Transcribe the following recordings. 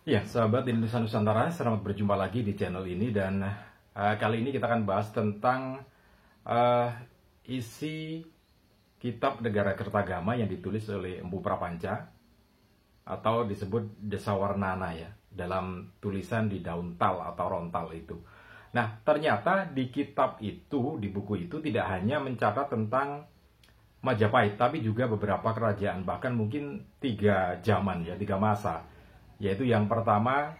Ya, sahabat Indonesia Nusantara, selamat berjumpa lagi di channel ini dan kali ini kita akan bahas tentang eh, isi kitab Negara Kertagama yang ditulis oleh Empu Prapanca atau disebut Desawarnana ya, dalam tulisan di daun tal atau rontal itu. Nah, ternyata di kitab itu, di buku itu tidak hanya mencatat tentang Majapahit, tapi juga beberapa kerajaan, bahkan mungkin 3 zaman ya, 3 masa. Yaitu yang pertama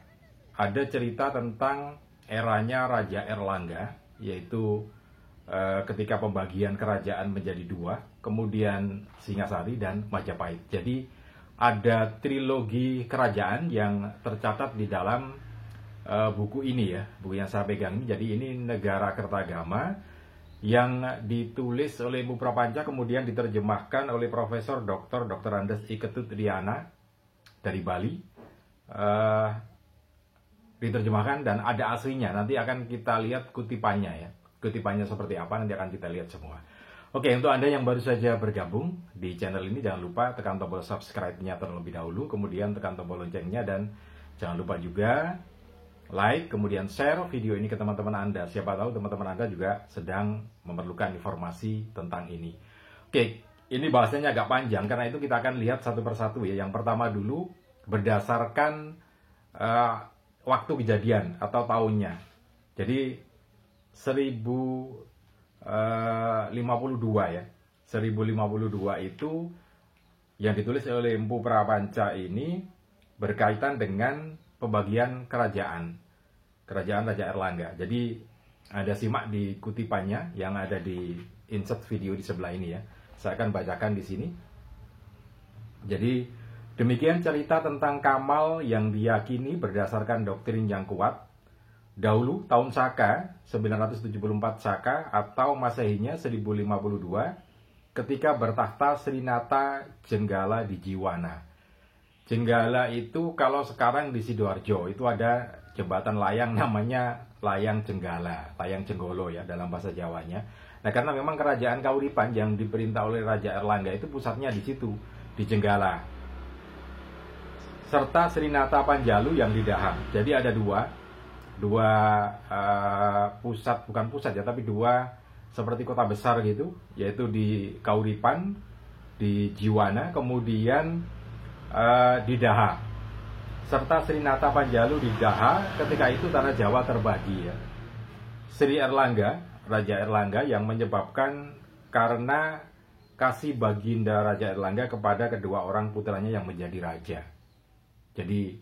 ada cerita tentang eranya Raja Erlangga, yaitu ketika pembagian kerajaan menjadi 2, kemudian Singasari dan Majapahit. Jadi ada trilogi kerajaan yang tercatat di dalam buku ini ya, buku yang saya pegang ini. Jadi ini Negara Kertagama yang ditulis oleh Empu Prapanca, kemudian diterjemahkan oleh Profesor Dr. Andes I Ketut Riana dari Bali. Diterjemahkan dan ada aslinya. Nanti akan kita lihat kutipannya ya. Kutipannya seperti apa nanti akan kita lihat semua. Oke, untuk Anda yang baru saja bergabung di channel ini, jangan lupa tekan tombol subscribe-nya terlebih dahulu, kemudian tekan tombol loncengnya, dan jangan lupa juga like, kemudian share video ini ke teman-teman Anda. Siapa tahu teman-teman Anda juga sedang memerlukan informasi tentang ini. Oke, ini bahasanya agak panjang, karena itu kita akan lihat satu persatu ya. Yang pertama dulu, berdasarkan waktu kejadian atau tahunnya. Jadi 1052 ya. 1052 itu yang ditulis oleh Empu Prapanca ini berkaitan dengan pembagian kerajaan Raja Erlangga. Jadi ada simak di kutipannya yang ada di insert video di sebelah ini ya. Saya akan bacakan di sini. Jadi demikian cerita tentang Kamal yang diyakini berdasarkan doktrin yang kuat. Dahulu tahun Saka 974 Saka atau Masehinya 1052, ketika bertahta Srinata Jenggala di Jiwana. Jenggala itu kalau sekarang di Sidoarjo itu ada jembatan layang namanya Layang Jenggala, Layang Jenggolo ya dalam bahasa Jawanya. Nah, karena memang kerajaan Kauripan yang diperintah oleh Raja Erlangga itu pusatnya di situ, di Jenggala. Serta Srinata Panjalu yang di Dahang. Jadi ada dua pusat, bukan pusat ya, tapi dua seperti kota besar gitu, yaitu di Kauripan, di Jiwana, kemudian di Daha. Serta Srinata Panjalu di Daha. Ketika itu tanah Jawa terbagi ya. Sri Erlangga, Raja Erlangga, yang menyebabkan karena kasih baginda Raja Erlangga kepada kedua orang putranya yang menjadi raja. Jadi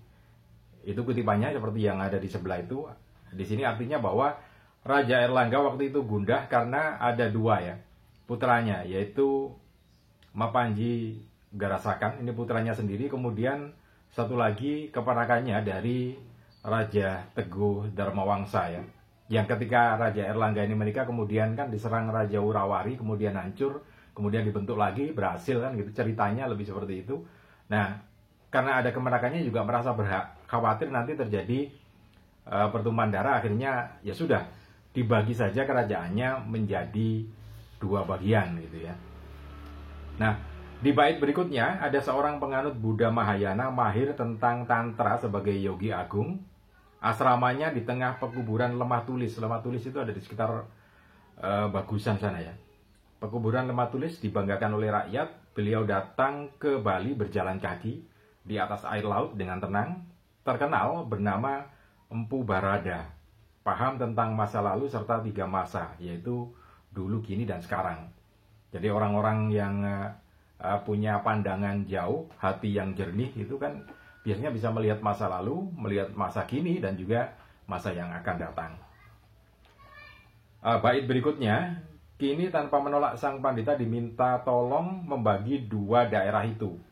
itu kutipannya seperti yang ada di sebelah itu. Di sini artinya bahwa Raja Erlangga waktu itu gundah karena ada 2 ya putranya, yaitu Mapanji Garasakan, ini putranya sendiri, kemudian satu lagi keponakannya dari Raja Teguh Dharmawangsa ya. Yang ketika Raja Erlangga ini menikah, kemudian kan diserang Raja Urawari, kemudian hancur, kemudian dibentuk lagi, berhasil kan gitu, ceritanya lebih seperti itu. Nah, karena ada kemenakannya juga merasa khawatir nanti terjadi pertumpahan darah, akhirnya ya sudah dibagi saja kerajaannya menjadi 2 bagian gitu ya. Nah, di bait berikutnya ada seorang penganut Buddha Mahayana mahir tentang tantra sebagai yogi agung. Asramanya di tengah pekuburan Lemah Tulis. Lemah Tulis itu ada di sekitar Bagusan sana ya. Pekuburan Lemah Tulis dibanggakan oleh rakyat. Beliau datang ke Bali berjalan kaki di atas air laut dengan tenang, terkenal bernama Empu Barada, paham tentang masa lalu serta 3 masa, yaitu dulu, kini, dan sekarang. Jadi orang-orang yang punya pandangan jauh, hati yang jernih itu kan biasanya bisa melihat masa lalu, melihat masa kini, dan juga masa yang akan datang. Bait berikutnya, kini tanpa menolak sang pandita diminta tolong membagi 2 daerah itu.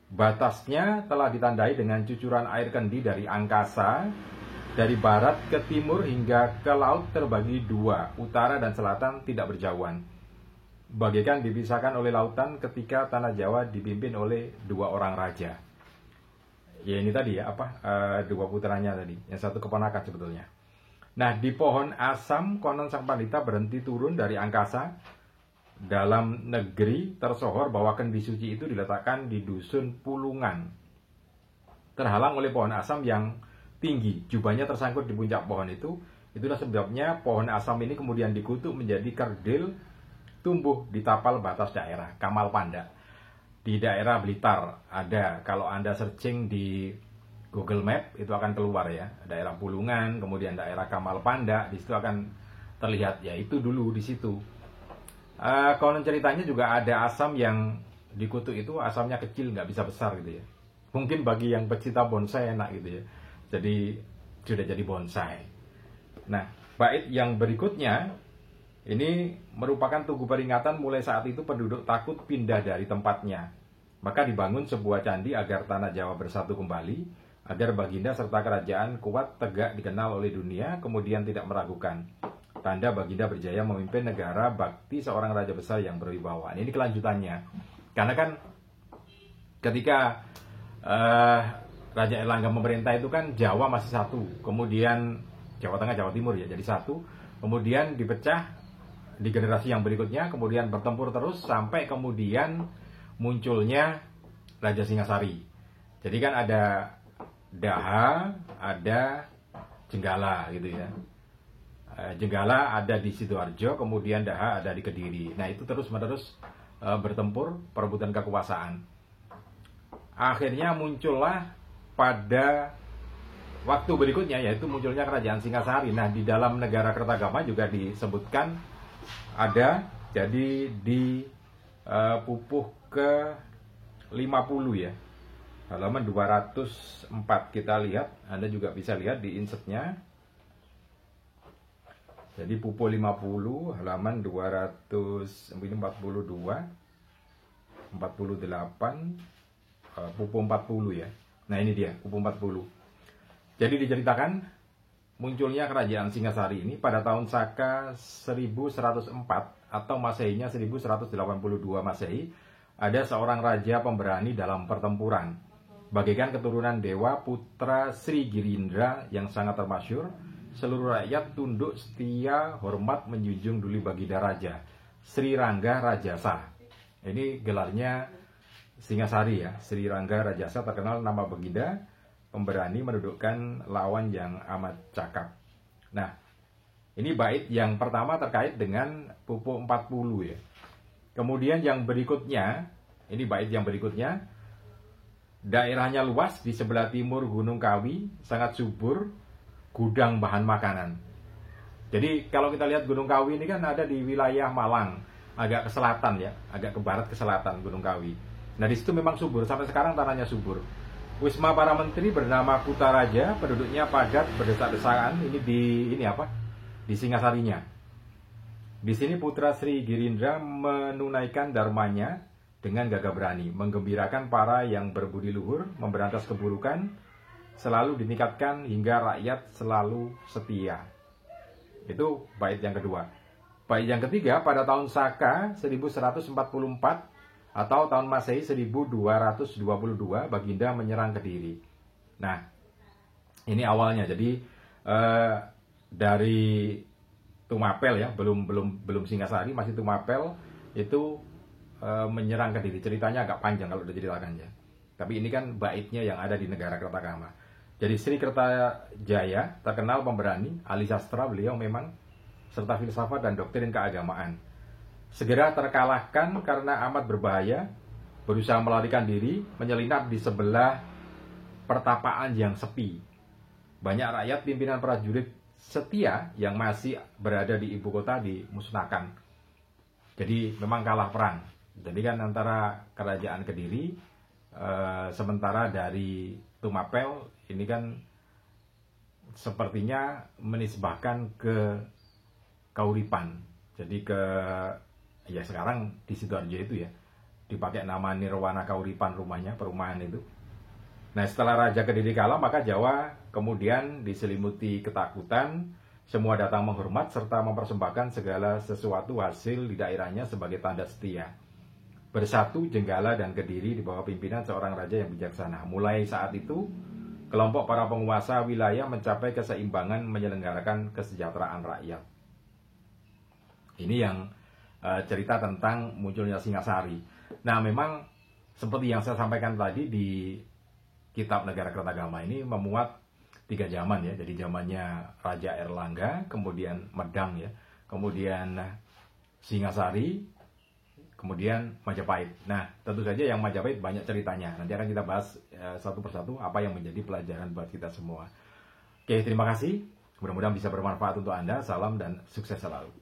Batasnya telah ditandai dengan cucuran air kendi dari angkasa, dari barat ke timur hingga ke laut terbagi 2, utara dan selatan tidak berjauhan. Bagaikan dipisahkan oleh lautan ketika tanah Jawa dipimpin oleh 2 orang raja. Ya ini tadi ya, 2 putranya tadi, yang satu keponakan sebetulnya. Nah, di pohon asam konon sang pandita berhenti turun dari angkasa Dalam negeri tersohor bahwa kendi suci itu diletakkan di dusun Pulungan. terhalang oleh pohon asam yang tinggi, jubahnya tersangkut di puncak pohon itu. Itulah sebabnya pohon asam ini kemudian dikutuk menjadi kerdil, tumbuh di tapal batas daerah Kamal Panda. Di daerah Blitar ada, kalau Anda searching di Google Map itu akan keluar ya, daerah Bulungan, kemudian daerah Kamal Panda, di situ akan terlihat ya, itu dulu di situ. Konon ceritanya juga ada asam yang dikutuk itu asamnya kecil, nggak bisa besar gitu ya. Mungkin bagi yang pecinta bonsai enak gitu ya. Jadi sudah jadi bonsai. Nah, bait yang berikutnya ini merupakan tugu peringatan mulai saat itu penduduk takut pindah dari tempatnya. Maka dibangun sebuah candi agar tanah Jawa bersatu kembali, agar Baginda serta kerajaan kuat tegak dikenal oleh dunia, kemudian tidak meragukan. Tanda Baginda berjaya memimpin negara bakti seorang raja besar yang berwibawa. Ini kelanjutannya. Karena kan ketika Raja Erlangga memerintah itu kan Jawa masih satu, kemudian Jawa Tengah, Jawa Timur ya jadi satu, kemudian dipecah di generasi yang berikutnya, kemudian bertempur terus sampai kemudian munculnya Raja Singasari. Jadi kan ada Daha, ada Jenggala gitu ya. Jenggala ada di Sidoarjo, kemudian Daha ada di Kediri. Nah itu terus-menerus bertempur perebutan kekuasaan. Akhirnya muncullah pada waktu berikutnya, yaitu munculnya Kerajaan Singasari. Nah di dalam negara Kertagama juga disebutkan ada, jadi di pupuh ke 50 ya, halaman 204 kita lihat, Anda juga bisa lihat di insertnya. Jadi pupuh 50 halaman 242, 48, pupuh 40 ya. Nah ini dia pupuh 40. Jadi diceritakan munculnya Kerajaan Singasari ini pada tahun Saka 1104 atau Masehinya 1182 Masehi. Ada seorang raja pemberani dalam pertempuran, bagaikan keturunan dewa, putra Sri Girindra yang sangat termasyur. Seluruh rakyat tunduk, setia, hormat, menjunjung duli Baginda Raja Sri Rangga Rajasa. Ini gelarnya Singasari ya, Sri Rangga Rajasa, terkenal nama Baginda pemberani menundukkan lawan yang amat cakap. Nah, ini bait yang pertama terkait dengan pupuh 40 ya. Kemudian yang berikutnya, ini bait yang berikutnya, daerahnya luas, di sebelah timur Gunung Kawi, sangat subur, gudang bahan makanan. Jadi kalau kita lihat Gunung Kawi ini kan ada di wilayah Malang, agak ke selatan ya, agak ke barat ke selatan Gunung Kawi. Nah di situ memang subur, sampai sekarang tanahnya subur. Wisma para menteri bernama Kutaraja, penduduknya padat berdesak-desakan. Ini di Singasarinya. Di sini putra Sri Girindra menunaikan dharmanya dengan gagah berani, menggembirakan para yang berbudi luhur, memberantas keburukan, selalu ditingkatkan hingga rakyat selalu setia. Itu bait yang kedua. Bait yang ketiga pada tahun Saka 1144 atau tahun Masehi 1222 Baginda menyerang Kediri. Nah, ini awalnya. Jadi dari Tumapel ya, belum Singasari, masih Tumapel itu menyerang Kediri. Ceritanya agak panjang kalau diceritakan ya. Tapi ini kan baitnya yang ada di negara Kertagama. Jadi Sri Kertajaya terkenal pemberani, ahli sastra beliau memang, serta filsafat dan doktrin keagamaan. Segera terkalahkan karena amat berbahaya, berusaha melarikan diri, menyelinap di sebelah pertapaan yang sepi. Banyak rakyat pimpinan prajurit setia yang masih berada di ibu kota dimusnahkan. Jadi memang kalah perang. Jadi kan antara kerajaan Kediri, sementara dari Tumapel ini kan sepertinya menisbahkan ke Kauripan. Jadi ya sekarang di Sidoarjo itu ya dipakai nama Nirwana Kauripan rumahnya, perumahan itu. Nah setelah Raja Kediri kalah, maka Jawa kemudian diselimuti ketakutan. Semua datang menghormat serta mempersembahkan segala sesuatu hasil di daerahnya sebagai tanda setia. Bersatu Jenggala dan Kediri di bawah pimpinan seorang raja yang bijaksana. Mulai saat itu kelompok para penguasa wilayah mencapai keseimbangan menyelenggarakan kesejahteraan rakyat. Ini yang cerita tentang munculnya Singasari. Nah memang seperti yang saya sampaikan tadi di kitab Negara Kertagama ini memuat 3 zaman ya. Jadi zamannya Raja Erlangga, kemudian Medang ya, kemudian Singasari, kemudian Majapahit. Nah, tentu saja yang Majapahit banyak ceritanya. Nanti akan kita bahas satu persatu apa yang menjadi pelajaran buat kita semua. Oke, terima kasih. Mudah-mudahan bisa bermanfaat untuk Anda. Salam dan sukses selalu.